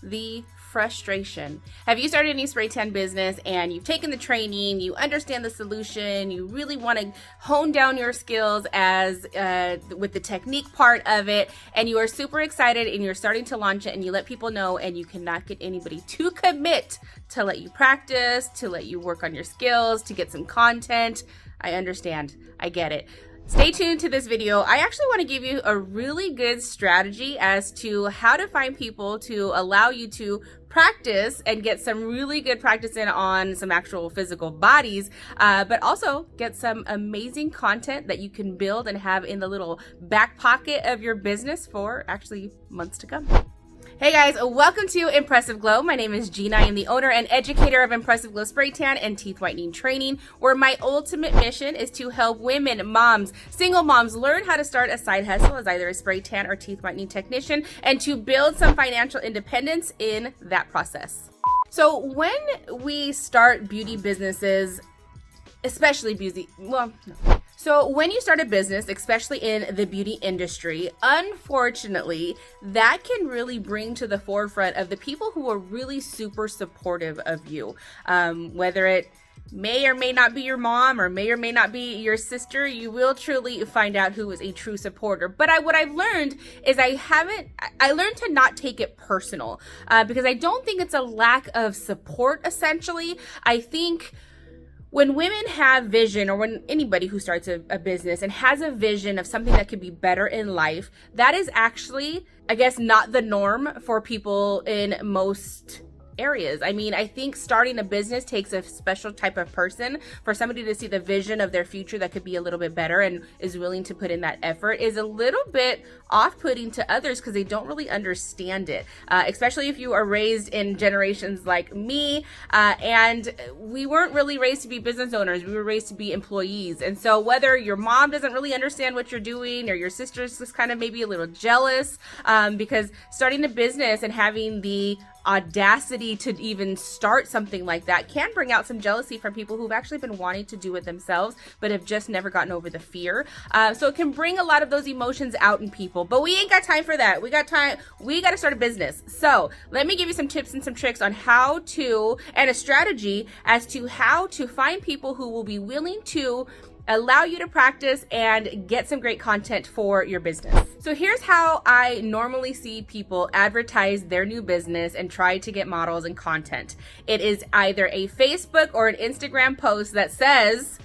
the frustration. Have you started any spray tan business and you've taken the training, you understand the solution, you really want to hone down your skills as with the technique part of it, and you are super excited and you're starting to launch it and you let people know and you cannot get anybody to commit to let you practice, to let you work on your skills, to get some content? I understand. I get it. Stay tuned to this video. I actually want to give you a really good strategy as to how to find people to allow you to practice and get some really good practice in on some actual physical bodies, but also get some amazing content that you can build and have in the little back pocket of your business for actually months to come. Hey guys, welcome to Impressive Glow. My name is Gina. I am the owner and educator of Impressive Glow Spray Tan and Teeth Whitening Training, where my ultimate mission is to help women, moms, single moms learn how to start a side hustle as either a spray tan or teeth whitening technician and to build some financial independence in that process. So when we start beauty businesses, especially So when you start a business, especially in the beauty industry, unfortunately, that can really bring to the forefront of the people who are really super supportive of you. Whether it may or may not be your mom or may not be your sister, you will truly find out who is a true supporter. But what I've learned is I learned to not take it personal because I don't think it's a lack of support, essentially. I think when women have vision, or when anybody who starts a business and has a vision of something that could be better in life, that is actually, I guess, not the norm for people in most areas. I mean, I think starting a business takes a special type of person. For somebody to see the vision of their future that could be a little bit better and is willing to put in that effort is a little bit off-putting to others because they don't really understand it, especially if you are raised in generations like me, and we weren't really raised to be business owners. We were raised to be employees. And so whether your mom doesn't really understand what you're doing or your sister's just kind of maybe a little jealous, because starting a business and having the audacity to even start something like that can bring out some jealousy from people who've actually been wanting to do it themselves but have just never gotten over the fear. So it can bring a lot of those emotions out in people, but we ain't got time for that. We got to start a business. So let me give you some tips and some tricks on how to, and a strategy as to how to find people who will be willing to allow you to practice and get some great content for your business. So here's how I normally see people advertise their new business and try to get models and content. It is either a Facebook or an Instagram post that says,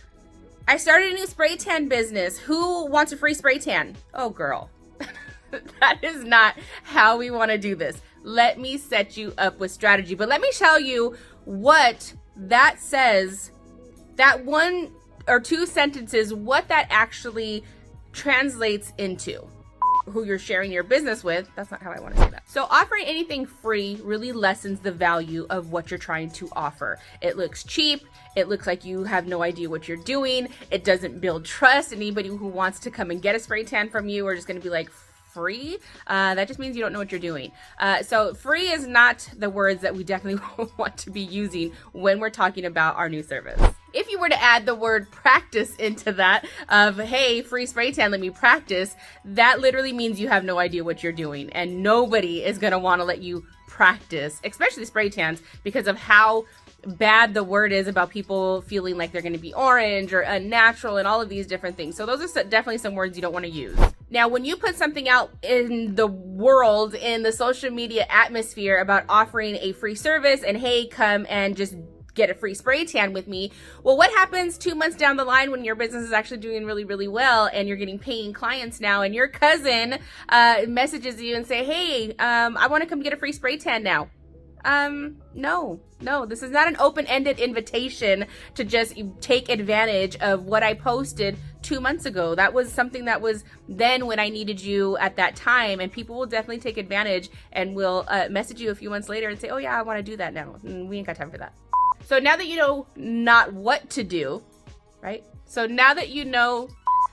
I started a new spray tan business. Who wants a free spray tan? Oh girl, that is not how we want to do this. Let me set you up with strategy, but let me tell you what that says, that one or two sentences, what that actually translates into. Who you're sharing your business with, that's not how I want to say that. So offering anything free really lessens the value of what you're trying to offer. It looks cheap. It looks like you have no idea what you're doing. It doesn't build trust. Anybody who wants to come and get a spray tan from you are just going to be like, free? That just means you don't know what you're doing. So free is not the words that we definitely want to be using when we're talking about our new service. If you were to add the word practice into that of, hey, free spray tan, let me practice, that literally means you have no idea what you're doing, and nobody is going to want to let you practice, especially spray tans, because of how bad the word is about people feeling like they're going to be orange or unnatural and all of these different things. So those are definitely some words you don't want to use. Now, when you put something out in the world, in the social media atmosphere about offering a free service and, hey, come and just get a free spray tan with me. Well, what happens 2 months down the line when your business is actually doing really, really well and you're getting paying clients now and your cousin messages you and say, hey, I want to come get a free spray tan now. No, this is not an open-ended invitation to just take advantage of what I posted 2 months ago. That was something that was then when I needed you at that time, and people will definitely take advantage and will message you a few months later and say, oh yeah, I want to do that now. We ain't got time for that. So now that you know not what to do, right? So now that you know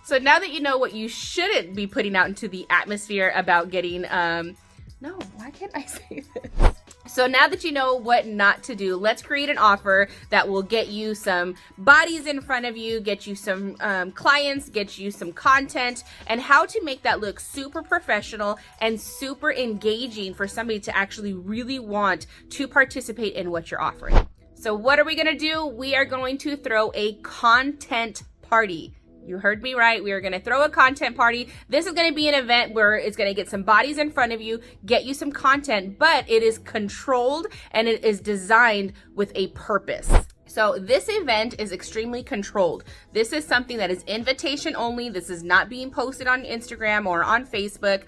what you shouldn't be putting out into the atmosphere about getting, no, why can't I say this? So now that you know what not to do, let's create an offer that will get you some bodies in front of you, get you some clients, get you some content, and how to make that look super professional and super engaging for somebody to actually really want to participate in what you're offering. So what are we gonna do? We are going to throw a content party. You heard me right. We are going to throw a content party. This is going to be an event where it's going to get some bodies in front of you, get you some content, but it is controlled and it is designed with a purpose. So this event is extremely controlled. This is something that is invitation only. This is not being posted on Instagram or on Facebook.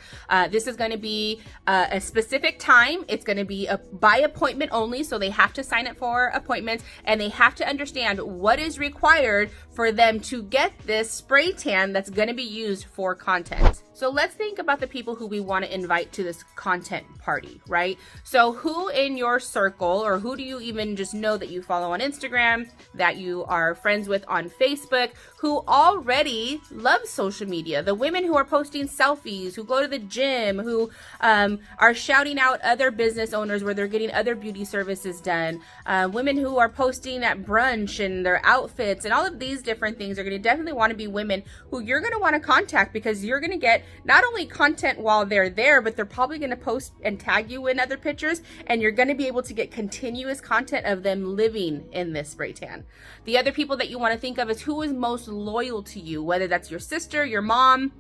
This is going to be a specific time. It's going to be by appointment only. So they have to sign up for appointments and they have to understand what is required for them to get this spray tan that's going to be used for content. So let's think about the people who we want to invite to this content party, right? So who in your circle, or who do you even just know that you follow on Instagram, that you are friends with on Facebook, who already love social media? The women who are posting selfies, who go to the gym, who are shouting out other business owners where they're getting other beauty services done, women who are posting at brunch and their outfits and all of these different things are going to definitely want to be women who you're going to want to contact, because you're going to get not only content while they're there, but they're probably going to post and tag you in other pictures, and you're going to be able to get continuous content of them living in this spray tan. The other people that you want to think of is who is most loyal to you, whether that's your sister, your mom.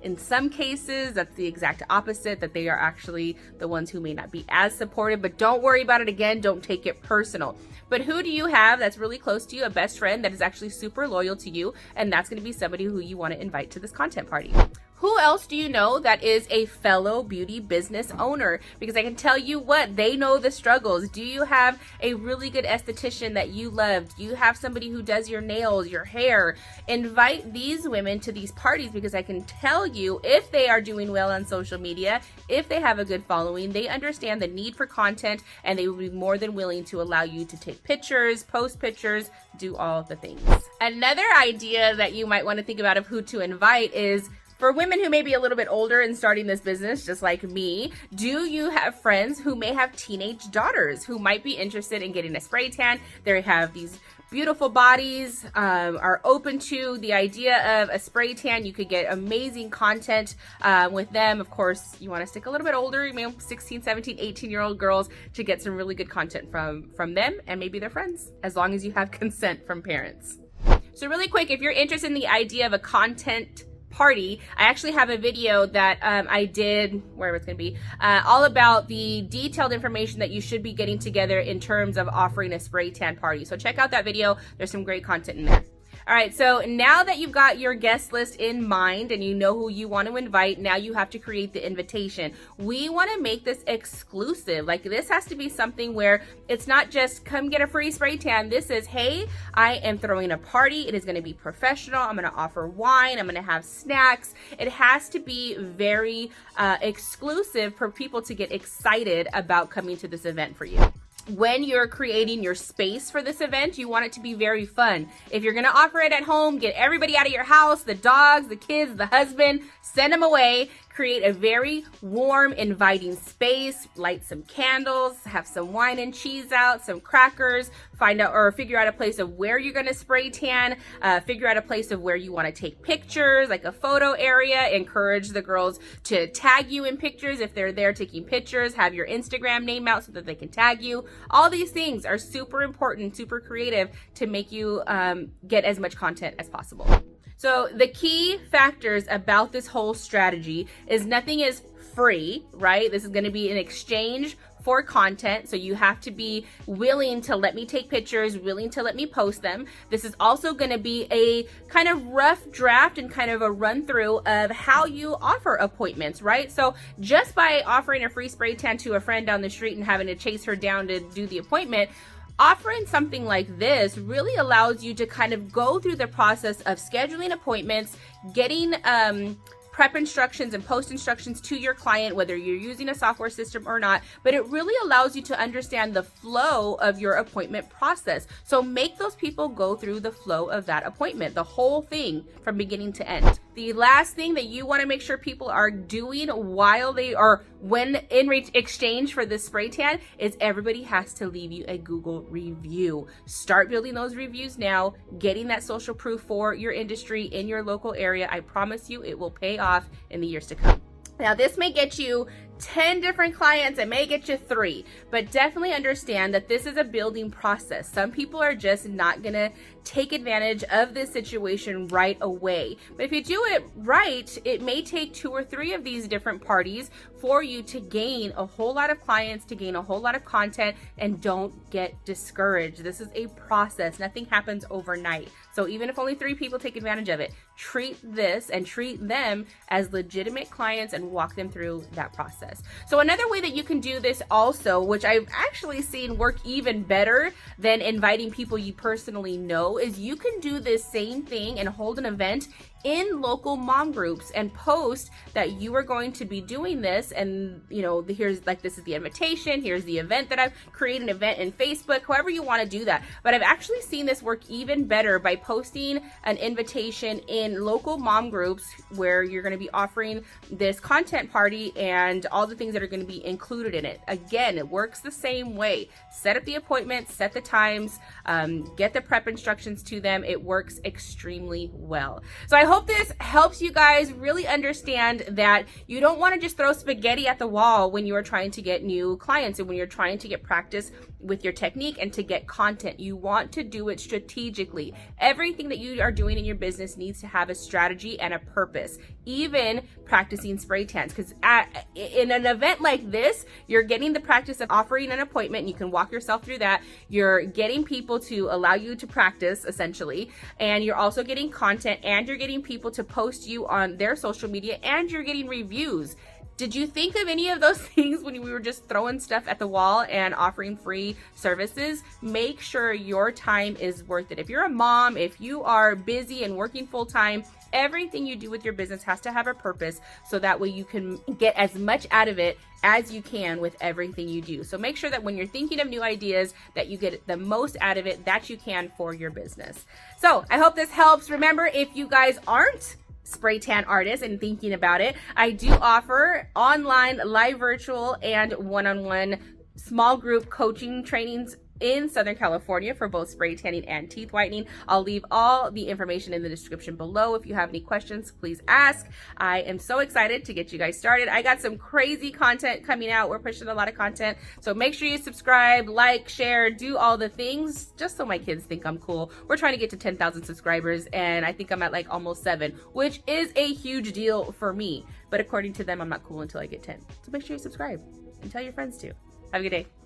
In some cases, that's the exact opposite, that they are actually the ones who may not be as supportive, but don't worry about it. Again, don't take it personal. But who do you have that's really close to you, a best friend that is actually super loyal to you, and that's going to be somebody who you want to invite to this content party. Who else do you know that is a fellow beauty business owner? Because I can tell you what, they know the struggles. Do you have a really good esthetician that you love? Do you have somebody who does your nails, your hair? Invite these women to these parties, because I can tell you, if they are doing well on social media, if they have a good following, they understand the need for content, and they will be more than willing to allow you to take pictures, post pictures, do all the things. Another idea that you might want to think about of who to invite is for women who may be a little bit older and starting this business, just like me. Do you have friends who may have teenage daughters who might be interested in getting a spray tan? They have these beautiful bodies, are open to the idea of a spray tan. You could get amazing content with them. Of course, you want to stick a little bit older, 16, 17, 18-year-old girls, to get some really good content from them and maybe their friends, as long as you have consent from parents. So really quick, if you're interested in the idea of a content party, I actually have a video that I did, wherever it's going to be, all about the detailed information that you should be getting together in terms of offering a spray tan party. So check out that video. There's some great content in there. All right, so now that you've got your guest list in mind and you know who you want to invite, now you have to create the invitation. We want to make this exclusive. Like, this has to be something where it's not just come get a free spray tan. This is, hey, I am throwing a party. It is going to be professional. I'm going to offer wine. I'm going to have snacks. It has to be very exclusive for people to get excited about coming to this event for you. When you're creating your space for this event, you want it to be very fun. If you're going to offer it at home, get everybody out of your house, the dogs, the kids, the husband, send them away. Create a very warm, inviting space, light some candles, have some wine and cheese out, some crackers, find out or figure out a place of where you're going to spray tan, figure out a place of where you want to take pictures, like a photo area. Encourage the girls to tag you in pictures if they're there taking pictures. Have your Instagram name out so that they can tag you. All these things are super important, super creative to make you get as much content as possible. So the key factors about this whole strategy is nothing is free, right? This is going to be an exchange for content. So you have to be willing to let me take pictures, willing to let me post them. This is also going to be a kind of rough draft and kind of a run through of how you offer appointments, right? So just by offering a free spray tan to a friend down the street and having to chase her down to do the appointment, offering something like this really allows you to kind of go through the process of scheduling appointments, getting prep instructions and post instructions to your client, whether you're using a software system or not, but it really allows you to understand the flow of your appointment process. So make those people go through the flow of that appointment, the whole thing from beginning to end. The last thing that you want to make sure people are doing while they are, when in exchange for this spray tan, is everybody has to leave you a Google review. Start building those reviews now, getting that social proof for your industry in your local area. I promise you it will pay off in the years to come. Now, this may get you 10 different clients, it may get you 3, but definitely understand that this is a building process. Some people are just not gonna take advantage of this situation right away. But if you do it right, it may take 2 or 3 of these different parties for you to gain a whole lot of clients, to gain a whole lot of content, and don't get discouraged. This is a process. Nothing happens overnight. So even if only 3 people take advantage of it, treat this and treat them as legitimate clients and walk them through that process. So another way that you can do this also, which I've actually seen work even better than inviting people you personally know, is you can do this same thing and hold an event in local mom groups and post that you are going to be doing this, and here's, like, this is the invitation, here's the event that I've created, an event in Facebook, however you want to do that. But I've actually seen this work even better by posting an invitation in local mom groups where you're going to be offering this content party and all the things that are going to be included in it. Again, it works the same way. Set up the appointments, set the times, get the prep instructions to them. It works extremely well. So I hope this helps you guys really understand that you don't want to just throw spaghetti at the wall when you are trying to get new clients and when you're trying to get practice with your technique and to get content. You want to do it strategically. Everything that you are doing in your business needs to have a strategy and a purpose, even practicing spray tans, because in an event like this, you're getting the practice of offering an appointment, and you can walk yourself through that. You're getting people to allow you to practice, essentially, and you're also getting content, and you're getting people to post you on their social media, and you're getting reviews. Did you think of any of those things when we were just throwing stuff at the wall and offering free services? Make sure your time is worth it. If you're a mom, if you are busy and working full time, everything you do with your business has to have a purpose, so that way you can get as much out of it as you can with everything you do. So make sure that when you're thinking of new ideas, that you get the most out of it that you can for your business. So I hope this helps. Remember, if you guys aren't spray tan artists and thinking about it, I do offer online, live, virtual, and one-on-one small group coaching trainings in Southern California for both spray tanning and teeth whitening. I'll leave all the information in the description below. If you have any questions, please ask. I am so excited to get you guys started. I got some crazy content coming out. We're pushing a lot of content. So make sure you subscribe, like, share, do all the things, just so my kids think I'm cool. We're trying to get to 10,000 subscribers, and I think I'm at like almost 7, which is a huge deal for me. But according to them, I'm not cool until I get 10. So make sure you subscribe and tell your friends too. Have a good day.